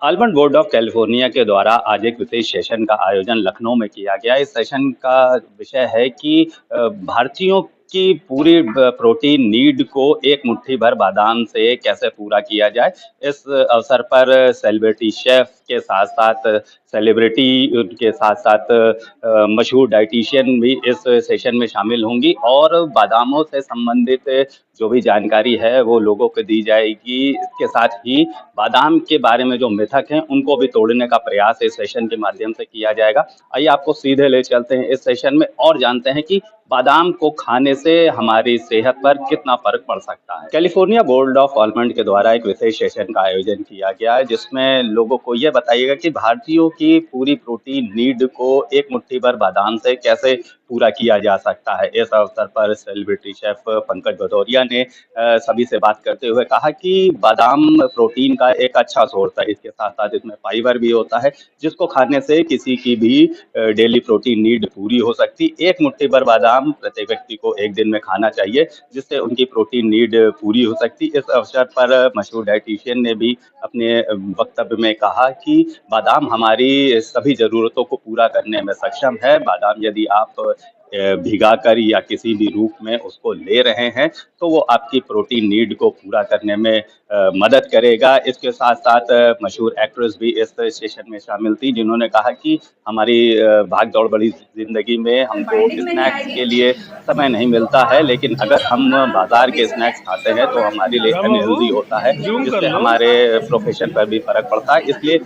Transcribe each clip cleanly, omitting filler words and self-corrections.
Almond board of California के द्वारा आज एक विशेष सेशन का आयोजन लखनऊ में किया गया। इस सेशन का विषय है कि भारतीयों की पूरी प्रोटीन नीड को एक मुट्ठी भर बादाम से कैसे पूरा किया जाए। इस अवसर पर सेलिब्रिटी शेफ के साथ साथ सेलिब्रिटी के साथ साथ मशहूर डाइटिशियन भी इस सेशन में शामिल होंगी और बादामों से संबंधित जो भी जानकारी है वो लोगों को दी जाएगी। इसके साथ ही बादाम के बारे में जो मिथक हैं उनको भी तोड़ने का प्रयास इस सेशन के माध्यम से किया जाएगा। आइए आपको सीधे ले चलते हैं इस सेशन में और जानते हैं कि बादाम को खाने से हमारी सेहत पर कितना फर्क पड़ सकता है। कैलिफोर्निया बोर्ड ऑफ आलमंड के द्वारा एक विशेष सेशन का आयोजन किया गया है जिसमें लोगों को यह बताइएगा कि भारतीयों की पूरी प्रोटीन नीड को एक मुट्ठी भर बादाम से कैसे पूरा किया जा सकता है। इस अवसर पर सेलिब्रिटी शेफ पंकज भदौरिया ने सभी से बात करते हुए कहा कि बादाम प्रोटीन का एक अच्छा सोर्स है। इसके साथ साथ इसमें फाइबर भी होता है जिसको खाने से किसी की भी डेली प्रोटीन नीड पूरी हो सकती। एक मुट्ठी भर बादाम प्रत्येक व्यक्ति को एक दिन में खाना चाहिए जिससे उनकी प्रोटीन नीड पूरी हो सकती। इस अवसर पर मशहूर डाइटिशियन ने भी अपने वक्तव्य में कहा कि बादाम हमारी सभी ज़रूरतों को पूरा करने में सक्षम है। बादाम यदि आप भिगाकर या किसी भी रूप में उसको ले रहे हैं तो वो आपकी प्रोटीन नीड को पूरा करने में मदद करेगा। इसके साथ साथ मशहूर एक्ट्रेस भी इस सेशन में शामिल थी जिन्होंने कहा कि हमारी भाग दौड़ बड़ी जिंदगी में हमको स्नैक्स के लिए समय नहीं मिलता है, लेकिन अगर हम बाजार के स्नैक्स खाते हैं तो हमारे लिए अनहेल्दी होता है जिससे हमारे प्रोफेशन पर भी फर्क पड़ता है। इसलिए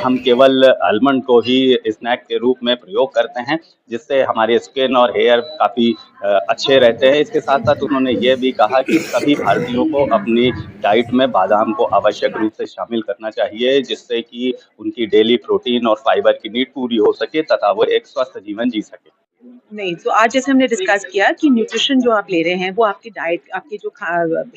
हम केवल आलमंड को ही स्नैक के रूप में प्रयोग करते हैं जिससे हमारे स्किन और हेयर काफ़ी अच्छे रहते हैं। इसके साथ साथ उन्होंने ये भी कहा कि सभी भारतीयों को अपनी डाइट में बादाम को आवश्यक रूप से शामिल करना चाहिए जिससे कि उनकी डेली प्रोटीन और फाइबर की नीड पूरी हो सके तथा वो एक स्वस्थ जीवन जी सके। नहीं, तो आज जैसे हमने डिस्कस किया कि न्यूट्रिशन जो आप ले रहे हैं वो आपकी डाइट, आपकी जो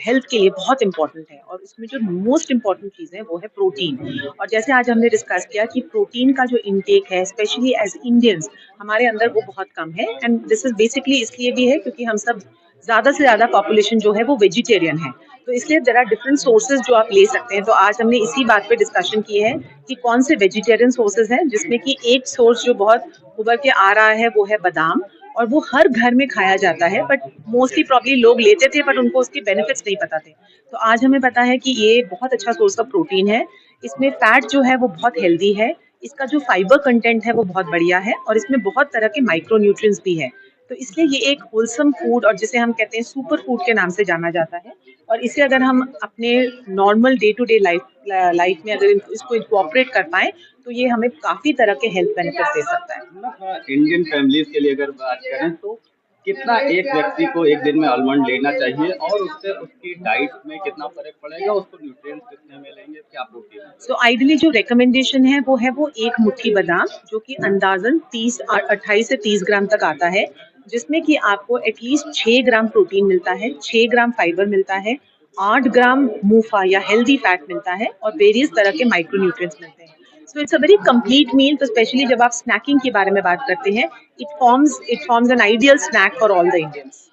हेल्थ के लिए बहुत इंपॉर्टेंट है और उसमें जो मोस्ट इम्पॉर्टेंट चीज़ है वो है प्रोटीन। और जैसे आज हमने डिस्कस किया कि प्रोटीन का जो इनटेक है स्पेशली एज इंडियंस हमारे अंदर वो बहुत कम है एंड दिस इज बेसिकली इसलिए भी है क्योंकि हम सब ज़्यादा से ज़्यादा पॉपुलेशन जो है वो वेजिटेरियन है। तो इसलिए देयर आर डिफरेंट सोर्सेज जो आप ले सकते हैं। तो आज हमने इसी बात पे डिस्कशन की है कि कौन से वेजिटेरियन सोर्सेज हैं जिसमें कि एक सोर्स जो बहुत उभर के आ रहा है वो है बादाम और वो हर घर में खाया जाता है बट मोस्टली प्रॉब्ली लोग लेते थे बट उनको उसके बेनिफिट्स नहीं पता थे। तो आज हमें पता है कि ये बहुत अच्छा सोर्स ऑफ प्रोटीन है। इसमें फैट जो है वो बहुत हेल्दी है, इसका जो फाइबर कंटेंट है वो बहुत बढ़िया है और इसमें बहुत तरह के माइक्रो न्यूट्रिएंट्स भी है। तो इसलिए ये एक होलसम फूड और जिसे हम कहते हैं सुपर फूड के नाम से जाना जाता है। और इसे अगर हम अपने normal day to day life में अगर इसको इंकॉर्पोरेट कर पाएं तो ये हमें काफी तरह के हेल्थ बेनिफिट्स दे सकता है। मतलब इंडियन फैमिलीज के लिए अगर बात करें तो कितना एक व्यक्ति को एक दिन में आलमंड लेना चाहिए और उससे उसकी डाइट में कितना फर्क पड़ेगा, उसको न्यूट्रिएंट्स कितने मिलेंगे, क्या प्रोटीन? सो आइडियली जो रिकमेंडेशन है वो एक मुट्ठी बादाम जो कि अंदाजन 28 से 30 ग्राम तक आता है जिसमें कि आपको एटलीस्ट 6 ग्राम प्रोटीन मिलता है, 6 ग्राम फाइबर मिलता है, 8 ग्राम मूफा या हेल्दी फैट मिलता है और वेरियस तरह के माइक्रो न्यूट्रिएंट्स मिलते हैं। So it's a very complete meal. तो स्पेशली जब आप स्नैकिंग के बारे में बात करते हैं it forms an ideal snack for all the Indians.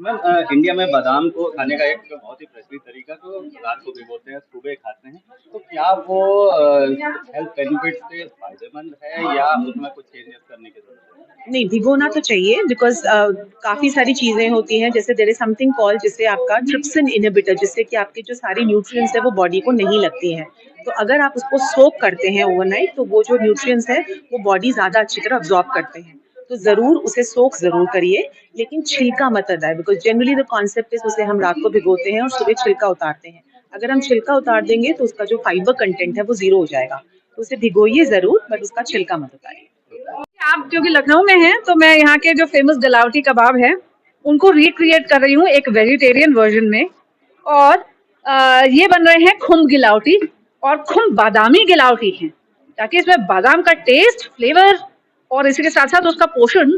Ma'am India में बादाम को खाने का एक बहुत ही प्रचलित तरीका तो रात को भिगोते हैं सुबह खाते हैं, तो क्या वो हेल्थ बेनिफिट से फायदेमंद है या उसमें कुछ चेंजेस करने की जरूरत है? नहीं, भिगोना तो चाहिए बिकॉज काफ़ी सारी चीज़ें होती हैं जैसे देयर इज समथिंग कॉल्ड जिससे आपका ट्रिप्सिन इनहिबिटर जिससे कि आपके जो सारी न्यूट्रिएंट्स है वो बॉडी को नहीं लगती हैं। तो अगर आप उसको सोक करते हैं ओवरनाइट तो वो जो न्यूट्रिएंट्स है वो बॉडी ज़्यादा अच्छी तरह अब्जॉर्ब करते हैं। तो ज़रूर उसे सोक ज़रूर करिए लेकिन छिलका मत हटाए because generally the concept is उसे हम रात को भिगोते हैं और सुबह छिलका उतारते हैं। अगर हम छिलका उतार देंगे तो उसका जो फाइबर कंटेंट है वो ज़ीरो हो जाएगा। तो उसे भिगोइए ज़रूर बट उसका छिलका मत उतारिए। आप क्योंकि लखनऊ में हैं तो मैं यहाँ के जो फेमस गलावटी कबाब है उनको रिक्रिएट कर रही हूँ एक वेजिटेरियन वर्जन में। और ये बन रहे हैं खुम्ब गिलावटी और खुम्ब बादामी गिलावटी हैं ताकि इसमें बादाम का टेस्ट, फ्लेवर और इसी के साथ साथ उसका पोषण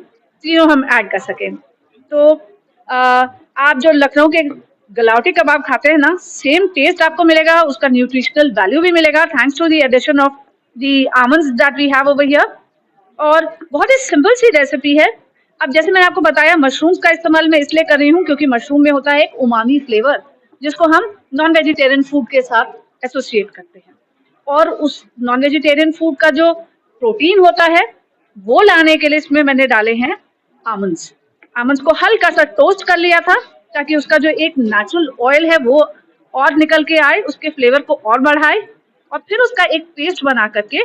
तीनों हम ऐड कर सकें। तो आप जो लखनऊ के गलावटी कबाब खाते हैं ना सेम टेस्ट आपको मिलेगा, उसका न्यूट्रिशनल वैल्यू भी मिलेगा thanks to the addition of the almonds that we have over here. और बहुत ही सिंपल सी रेसिपी है। अब जैसे मैंने आपको बताया मशरूम्स का इस्तेमाल मैं इसलिए कर रही हूँ क्योंकि मशरूम में होता है एक उमामी फ्लेवर जिसको हम नॉन वेजिटेरियन फूड के साथ एसोसिएट करते हैं। और उस नॉन वेजिटेरियन फूड का जो प्रोटीन होता है वो लाने के लिए इसमें मैंने डाले हैं आमंड्स। आमंड्स को हल्का सा टोस्ट कर लिया था ताकि उसका जो एक नेचुरल ऑयल है वो और निकल के आए, उसके फ्लेवर को और बढ़ाए, और फिर उसका एक पेस्ट बना करके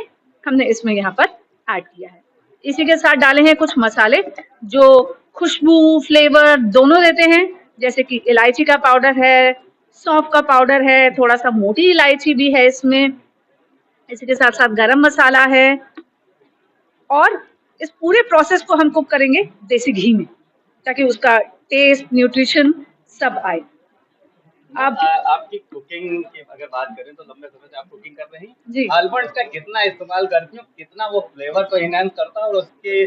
हमने इसमें यहाँ पर ऐड किया है। इसी के साथ डाले हैं कुछ मसाले जो खुशबू फ्लेवर दोनों देते हैं, जैसे कि इलायची का पाउडर है, सौंफ का पाउडर है, थोड़ा सा मोटी इलायची भी है इसमें, इसी के साथ साथ गरम मसाला है। और इस पूरे प्रोसेस को हम कुक करेंगे देसी घी में ताकि उसका टेस्ट न्यूट्रिशन सब आए। अब आपकी कुकिंग की अगर बात करें तो लंबे समय से आप कुकिंग कर रही जी। हैं। आलमंड्स का कितना इस्तेमाल करती हूँ, कितना वो फ्लेवर को इनहेंस करता है और उसके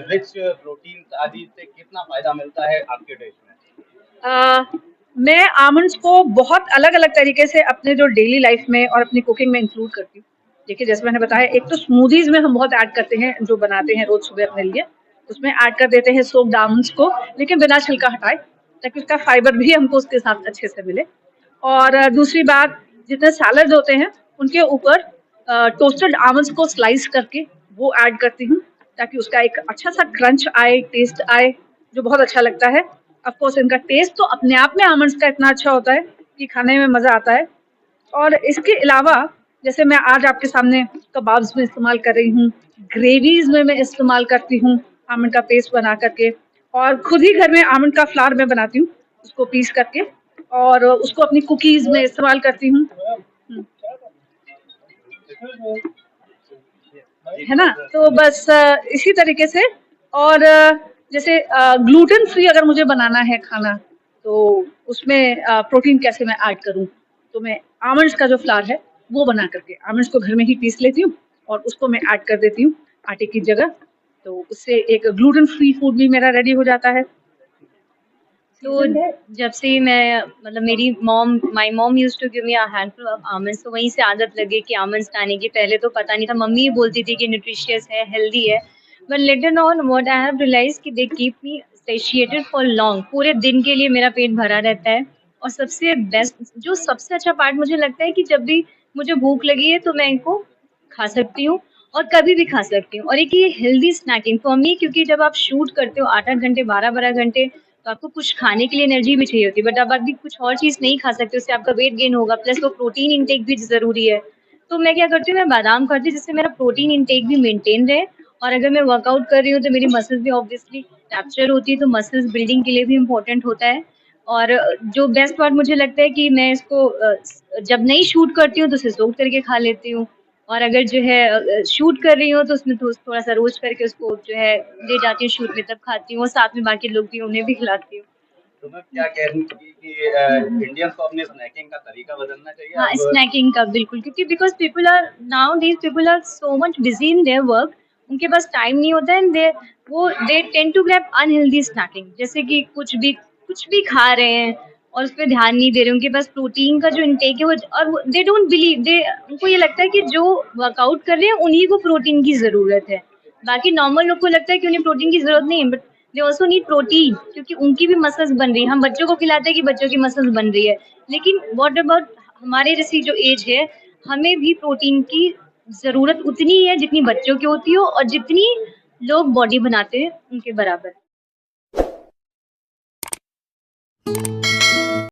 रिच प्रोटीन आदि से कितना फायदा मिलता है आपके डिश में? मैं आमंड्स को बहुत अलग अलग तरीके से अपने जो डेली लाइफ में और अपनी कुकिंग में इंक्लूड करती हूँ। देखिए, जैसे मैंने बताया, एक तो स्मूदीज में हम बहुत ऐड करते हैं, जो बनाते हैं रोज सुबह अपने लिए, उसमें ऐड कर देते हैं सोक्ड आमंड्स को, लेकिन बिना छिलका हटाए, ताकि उसका फाइबर भी हमको उसके साथ अच्छे से मिले। और दूसरी बात, जितने सैलड होते हैं उनके ऊपर टोस्टेड आमंड्स को स्लाइस करके वो ऐड करती हूँ ताकि उसका एक अच्छा सा क्रंच आए, टेस्ट आए, जो बहुत अच्छा लगता है। ऑफ कोर्स इनका टेस्ट तो अपने आप में आमंड्स का इतना अच्छा होता है कि खाने में मज़ा आता है। और इसके अलावा जैसे मैं आज आपके सामने कबाब्स में इस्तेमाल कर रही हूँ, ग्रेवीज में मैं इस्तेमाल करती हूँ आमंड का पेस्ट बना करके, और खुद ही घर में आमंड का फ्लावर मैं बनाती हूँ उसको पीस करके, और उसको अपनी कुकीज में इस्तेमाल करती हूँ, है ना। तो बस इसी तरीके से। और जैसे ग्लूटेन फ्री अगर मुझे बनाना है खाना, तो उसमें प्रोटीन कैसे मैं ऐड करूँ, तो मैं आमंड्स का जो फ्लावर है वो बना करके आमंड्स को घर में ही पीस लेती हूँ और उसको मैं ऐड कर देती हूँ आटे की जगह, तो उससे एक ग्लूटेन फ्री फूड भी मेरा रेडी हो जाता है। तो जब से मैं मतलब मेरी my mom used to give me a handful of almonds, तो वहीं से आदत लगी कि आमंड्स खाने की। पहले तो पता नहीं था, मम्मी ही बोलती थी कि न्यूट्रिशियस है, हेल्दी है, but later on what I have realised कि they keep me satisfied for long, पूरे दिन के लिए मेरा पेट भरा रहता है। और सबसे बेस्ट, जो सबसे अच्छा पार्ट मुझे लगता है कि जब भी मुझे भूख लगी है तो मैं इनको खा सकती हूँ और कभी भी खा सकती हूँ। और एक ये हेल्दी स्नैकिंग फॉर मी, क्योंकि जब आप शूट करते हो 8-8 घंटे, 12-12 घंटे, तो आपको कुछ खाने के लिए एनर्जी भी चाहिए होती है, बट अब आप भी कुछ और चीज़ नहीं खा सकते, उससे आपका वेट गेन होगा, प्लस वो प्रोटीन इंटेक भी ज़रूरी है। तो मैं क्या करती हूँ, मैं बादाम खाती हूँ जिससे मेरा प्रोटीन इंटेक भी मेंटेन रहे, और अगर मैं वर्कआउट कर रही हूँ तो मेरी मसल्स भी ऑब्वियसली कैप्चर होती है, तो मसल्स बिल्डिंग के लिए भी इम्पोर्टेंट होता है। और जो बेस्ट पार्ट मुझे लगता है कि मैं इसको जब नहीं शूट करती हूँ तो उसे सोक करके खा लेती हूँ, और अगर जो है शूट कर रही हूँ तो उसमें थोड़ा सा रोस्ट करके उसको जो है ले जाती हूँ शूट में, तब खाती हूँ, और साथ में बाकी लोग भी उन्हें भी खिलाती हूँ। तो मैं क्या कह रही थी कि इंडियंस को अपने स्नैकिंग का तरीका बदलना चाहिए। हाँ, स्नैकिंग का बिल्कुल, क्योंकि because people are so much busy in their work, उनके पास टाइम नहीं होता है, they tend to grab unhealthy snacking, जैसे कि कुछ भी खा रहे हैं और उस पर ध्यान नहीं दे रहे, उनके पास प्रोटीन का जो इंटेक है वो, और दे डोंट बिलीव, उनको ये लगता है कि जो वर्कआउट कर रहे हैं उन्हीं को प्रोटीन की ज़रूरत है, बाकी नॉर्मल लोग को लगता है कि उन्हें प्रोटीन की ज़रूरत नहीं है, but they also need protein, क्योंकि उनकी भी मसल्स बन रही है। हम बच्चों को खिलाते हैं कि बच्चों की मसल्स बन रही है, लेकिन व्हाट अबाउट हमारे जैसी जो एज है, हमें भी प्रोटीन की ज़रूरत उतनी ही है जितनी बच्चों की होती हो, और जितनी लोग बॉडी बनाते हैं उनके बराबर।